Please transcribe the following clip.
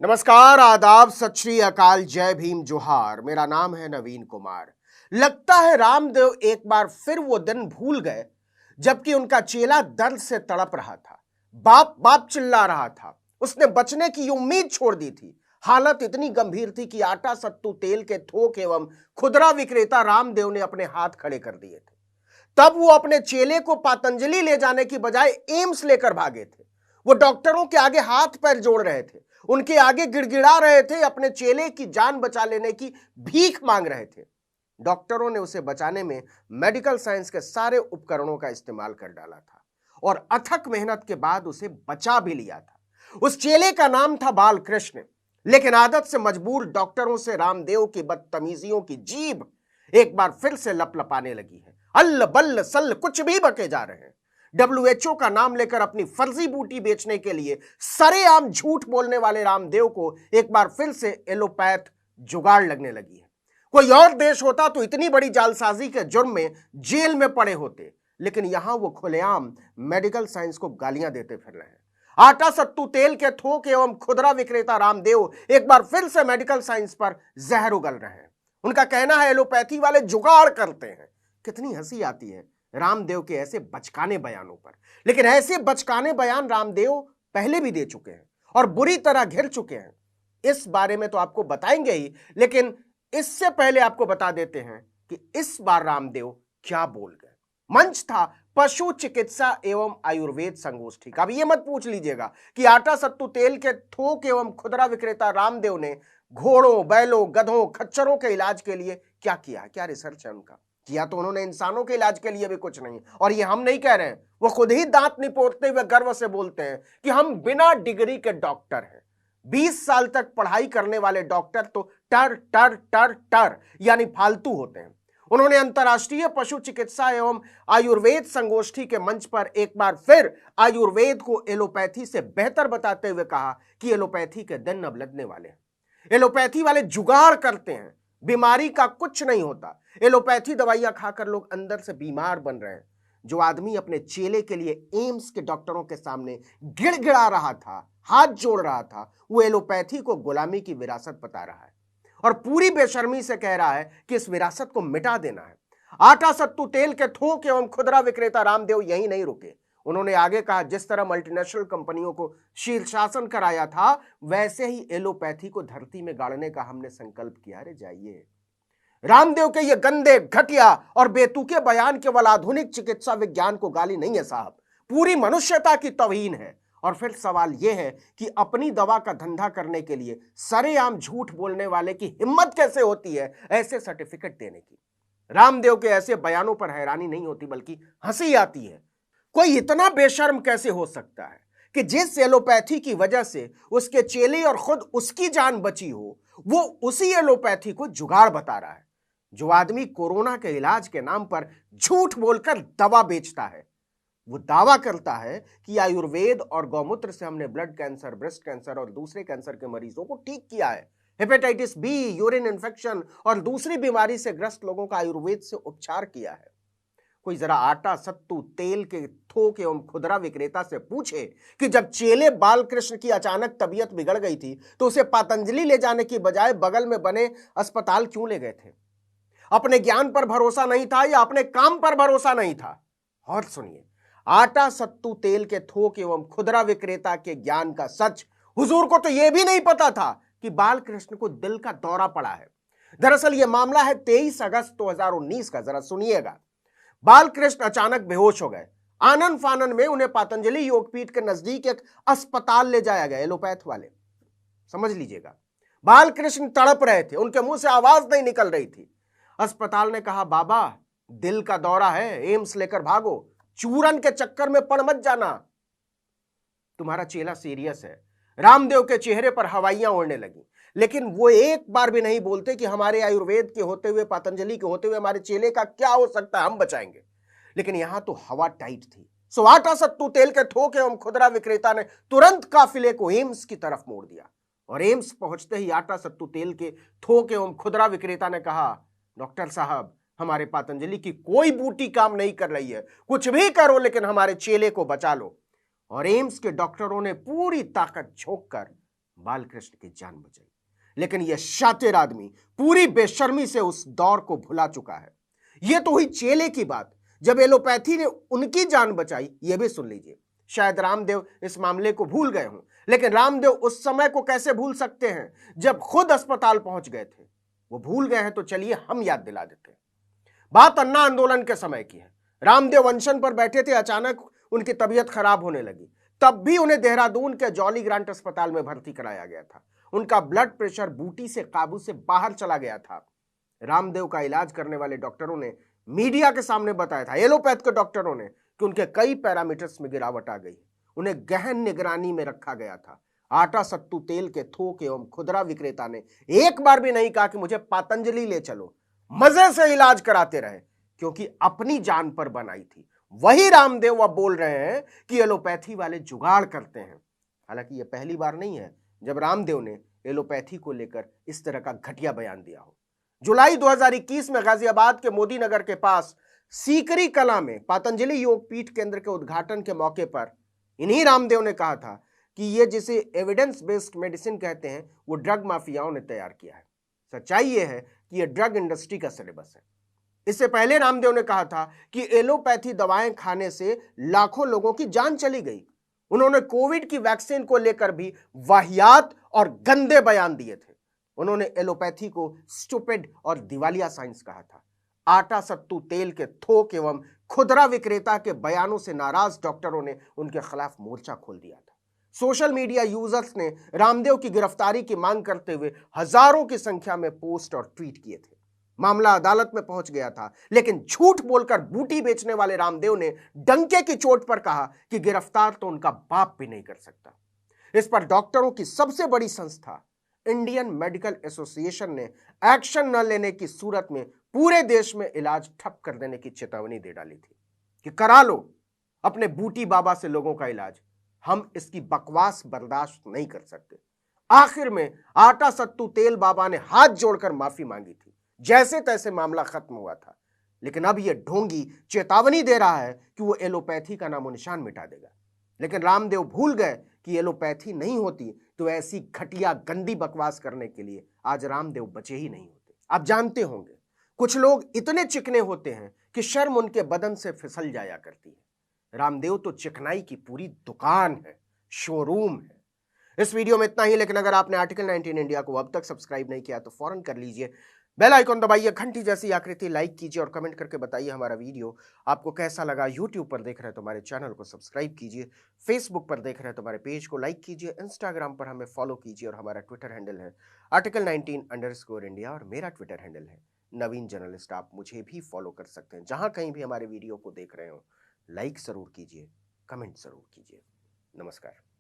नमस्कार, आदाब, सत श्री अकाल, जय भीम, जोहार। मेरा नाम है नवीन कुमार। लगता है रामदेव एक बार फिर वो दिन भूल गए जबकि उनका चेला दर्द से तड़प रहा था, बाप बाप चिल्ला रहा था। उसने बचने की उम्मीद छोड़ दी थी। हालत इतनी गंभीर थी कि आटा सत्तू तेल के थोक एवं खुदरा विक्रेता रामदेव ने अपने हाथ खड़े कर दिए थे। तब वो अपने चेले को पतंजलि ले जाने की बजाय एम्स लेकर भागे थे। वो डॉक्टरों के आगे हाथ पैर जोड़ रहे थे, उनके आगे गिड़गिड़ा रहे थे, अपने चेले की जान बचा लेने की भीख मांग रहे थे। डॉक्टरों ने उसे बचाने में मेडिकल साइंस के सारे उपकरणों का इस्तेमाल कर डाला था और अथक मेहनत के बाद उसे बचा भी लिया था। उस चेले का नाम था बालकृष्ण। लेकिन आदत से मजबूर डॉक्टरों से रामदेव की बदतमीजियों की जीभ एक बार फिर से लपलपाने लगी है। अल्ल बल्ल सल्ल कुछ भी बके जा रहे हैं। WHO का नाम लेकर अपनी फर्जी बूटी बेचने के लिए सरेआम झूठ बोलने वाले रामदेव को एक बार फिर से एलोपैथ जुगाड़ लगने लगी है। कोई और देश होता तो इतनी बड़ी जालसाजी के जुर्म में जेल में पड़े होते, लेकिन यहां वो खुलेआम मेडिकल साइंस को गालियां देते फिर रहे हैं। आटा सत्तू तेल के थोक एवं खुदरा विक्रेता रामदेव एक बार फिर से मेडिकल साइंस पर जहर उगल रहे हैं। उनका कहना है एलोपैथी वाले जुगाड़ करते हैं। कितनी हंसी आती है रामदेव के ऐसे बचकाने बयानों पर। लेकिन ऐसे बचकाने बयान रामदेव पहले भी दे चुके हैं और बुरी तरह घिर चुके हैं। इस बारे में तो आपको बताएंगे ही, लेकिन इससे पहले आपको बता देते हैं कि इस बार रामदेव क्या बोल गए। मंच था पशु चिकित्सा एवं आयुर्वेद संगोष्ठी का। अब ये मत पूछ लीजिएगा कि आटा सत्तू तेल के थोक एवं खुदरा विक्रेता रामदेव ने घोड़ों, बैलों, गधों, खच्चरों के इलाज के लिए क्या किया, क्या रिसर्च है उनका। किया तो उन्होंने इंसानों के इलाज के लिए भी कुछ नहीं। और ये हम नहीं कह रहे हैं, वो खुद ही दांत निपोड़ते हुए गर्व से बोलते हैं कि हम बिना डिग्री के डॉक्टर हैं। 20 साल तक पढ़ाई करने वाले डॉक्टर तो टर टर टर टर यानी फालतू होते हैं। उन्होंने अंतर्राष्ट्रीय पशु चिकित्सा एवं आयुर्वेद संगोष्ठी के मंच पर एक बार फिर आयुर्वेद को एलोपैथी से बेहतर बताते हुए कहा कि एलोपैथी के दिन अब लगने वाले हैं। एलोपैथी वाले जुगाड़ करते हैं, बीमारी का कुछ नहीं होता। एलोपैथी दवाइयां खाकर लोग अंदर से बीमार बन रहे हैं। जो आदमी अपने चेले के लिए एम्स के डॉक्टरों के सामने गिड़गिड़ा रहा था, हाथ जोड़ रहा था, वो एलोपैथी को गुलामी की विरासत बता रहा है और पूरी बेशर्मी से कह रहा है कि इस विरासत को मिटा देना है। आटा सत्तू तेल के थोक एवं खुदरा विक्रेता रामदेव यही नहीं रुके। उन्होंने आगे कहा, जिस तरह मल्टीनेशनल कंपनियों को शीर्षासन कराया था, वैसे ही एलोपैथी को धरती में गाड़ने का हमने संकल्प किया। अरे जाइए। रामदेव के ये गंदे, घटिया और बेतुके बयान केवल आधुनिक चिकित्सा विज्ञान को गाली नहीं है साहब, पूरी मनुष्यता की तौहीन है। और फिर सवाल यह है कि अपनी दवा का धंधा करने के लिए सरेआम झूठ बोलने वाले की हिम्मत कैसे होती है ऐसे सर्टिफिकेट देने की। रामदेव के ऐसे बयानों पर हैरानी नहीं होती बल्कि हंसी आती है। कोई इतना बेशर्म कैसे हो सकता है कि जिस एलोपैथी की वजह से उसके चेले और खुद उसकी जान बची हो, वो उसी एलोपैथी को जुगाड़ बता रहा है। जो आदमी कोरोना के इलाज के नाम पर झूठ बोलकर दवा बेचता है, वो दावा करता है कि आयुर्वेद और गौमूत्र से हमने ब्लड कैंसर, ब्रेस्ट कैंसर और दूसरे कैंसर के मरीजों को ठीक किया है। हेपेटाइटिस बी, यूरिन इन्फेक्शन और दूसरी बीमारी से ग्रस्त लोगों का आयुर्वेद से उपचार किया है। कोई जरा आटा सत्तू तेल के थोक एवं खुदरा विक्रेता से पूछे कि जब चेले बालकृष्ण की अचानक तबीयत बिगड़ गई थी तो उसे पतंजलि ले जाने की बजाय बगल में बने अस्पताल क्यों ले गए थे। अपने ज्ञान पर भरोसा नहीं था या अपने काम पर भरोसा नहीं था। और सुनिए, आटा सत्तू तेल के थोक एवं खुदरा विक्रेता के ज्ञान का सच हुजूर को तो यह भी नहीं पता था कि बालकृष्ण को दिल का दौरा पड़ा है। दरअसल यह मामला है 23 अगस्त 2019 का। जरा सुनिएगा। बालकृष्ण अचानक बेहोश हो गए। आनन फानन में उन्हें पतंजलि योगपीठ के नजदीक एक अस्पताल ले जाया गया। एलोपैथ वाले, समझ लीजिएगा, बालकृष्ण तड़प रहे थे, उनके मुंह से आवाज नहीं निकल रही थी। अस्पताल ने कहा, बाबा दिल का दौरा है, एम्स लेकर भागो, चूरन के चक्कर में पड़ मत जाना, तुम्हारा चेला सीरियस है। रामदेव के चेहरे पर हवाइयां उड़ने लगी, लेकिन वो एक बार भी नहीं बोलते कि हमारे आयुर्वेद के होते हुए, पतंजलि के होते हुए हमारे चेले का क्या हो सकता है, हम बचाएंगे। लेकिन यहां तो हवा टाइट थी। सो आटा सत्तू तेल के थोक एवं खुदरा विक्रेता ने तुरंत काफिले को एम्स की तरफ मोड़ दिया। और एम्स पहुंचते ही आटा सत्तू तेल के थोक एवं खुदरा विक्रेता ने कहा, डॉक्टर साहब, हमारे पतंजलि की कोई बूटी काम नहीं कर रही है, कुछ भी करो लेकिन हमारे चेले को बचा लो। और एम्स के डॉक्टरों ने पूरी ताकत झोंक कर बालकृष्ण की जान बचाई। लेकिन यह शातिर आदमी पूरी बेशर्मी से उस दौर को भुला चुका है। यह तो हुई चेले की बात, जब एलोपैथी ने उनकी जान बचाई। यह भी सुन लीजिए। शायद रामदेव इस मामले को भूल गए हों, लेकिन रामदेव उस समय को कैसे भूल सकते हैं जब खुद अस्पताल पहुंच गए थे। वो भूल गए हैं तो चलिए हम याद दिला देते हैं। बात अन्ना आंदोलन के समय की है। रामदेव अनशन पर बैठे थे, अचानक उनकी तबीयत खराब होने लगी। तब भी उन्हें देहरादून के जॉली ग्रांट अस्पताल में भर्ती कराया गया था। उनका ब्लड प्रेशर बूटी से काबू से बाहर चला गया था। रामदेव का इलाज करने वाले डॉक्टरों ने मीडिया के सामने बताया था, एलोपैथ के डॉक्टरों ने, कि उनके कई पैरामीटर्स में गिरावट आ गई। उन्हें गहन निगरानी में रखा गया था। आटा सत्तू तेल के थोक एवं खुदरा विक्रेता ने एक बार भी नहीं कहा कि मुझे पातंजलि ले चलो। मजे से इलाज कराते रहे, क्योंकि अपनी जान पर बनाई थी। वही रामदेव अब बोल रहे हैं कि एलोपैथी वाले जुगाड़ करते हैं। हालांकि यह पहली बार नहीं है जब रामदेव ने एलोपैथी को लेकर इस तरह का घटिया बयान दिया हो। जुलाई 2021 में गाजियाबाद के मोदी नगर के पास सीकरी कला में पतंजलि योग पीठ केंद्र के उद्घाटन के मौके पर इन्हीं रामदेव ने कहा था कि यह जिसे एविडेंस बेस्ड मेडिसिन कहते हैं, वो ड्रग माफियाओं ने तैयार किया है। सच्चाई यह है कि यह ड्रग इंडस्ट्री का सिलेबस है। इससे पहले रामदेव ने कहा था कि एलोपैथी दवाएं खाने से लाखों लोगों की जान चली गई। उन्होंने कोविड की वैक्सीन को लेकर भी वाहियात और गंदे बयान दिए थे। उन्होंने एलोपैथी को स्टूपिड और दिवालिया साइंस कहा था। आटा सत्तू तेल के थोक एवं खुदरा विक्रेता के बयानों से नाराज डॉक्टरों ने उनके खिलाफ मोर्चा खोल दिया था। सोशल मीडिया यूजर्स ने रामदेव की गिरफ्तारी की मांग करते हुए हजारों की संख्या में पोस्ट और ट्वीट किए थे। मामला अदालत में पहुंच गया था, लेकिन झूठ बोलकर बूटी बेचने वाले रामदेव ने डंके की चोट पर कहा कि गिरफ्तार तो उनका बाप भी नहीं कर सकता। इस पर डॉक्टरों की सबसे बड़ी संस्था इंडियन मेडिकल एसोसिएशन ने एक्शन न लेने की सूरत में पूरे देश में इलाज ठप कर देने की चेतावनी दे डाली थी कि करा लो अपने बूटी बाबा से लोगों का इलाज, हम इसकी बकवास बर्दाश्त नहीं कर सकते। आखिर में आटा सत्तू तेल बाबा ने हाथ जोड़कर माफी मांगी थी। जैसे तैसे मामला खत्म हुआ था। लेकिन अब यह ढोंगी चेतावनी दे रहा है कि वो एलोपैथी का नामो निशान मिटा देगा। लेकिन रामदेव भूल गए कि एलोपैथी नहीं होती तो ऐसी घटिया गंदी बकवास करने के लिए आज रामदेव बचे ही नहीं होते। आप जानते होंगे, कुछ लोग इतने चिकने होते हैं कि शर्म उनके बदन से फिसल जाया करती है। रामदेव तो चिकनाई की पूरी दुकान है, शोरूम है। इस वीडियो में इतना ही, लेकिन अगर आपने आर्टिकल 19 इंडिया को अब तक सब्सक्राइब नहीं किया तो फौरन कर लीजिए। बेल आइकॉन दबाइए, घंटी जैसी आकृति लाइक कीजिए और कमेंट करके बताइए हमारा वीडियो आपको कैसा लगा। यूट्यूब पर देख रहे हैं तो हमारे चैनल को सब्सक्राइब कीजिए, फेसबुक पर देख रहे हैं तो हमारे पेज को लाइक कीजिए, इंस्टाग्राम पर हमें फॉलो कीजिए और हमारा ट्विटर हैंडल है article19_India और मेरा ट्विटर हैंडल है नवीन जर्नलिस्ट। आप मुझे भी फॉलो कर सकते हैं। जहां कहीं भी हमारे वीडियो को देख रहे हो, लाइक जरूर कीजिए, कमेंट जरूर कीजिए। नमस्कार।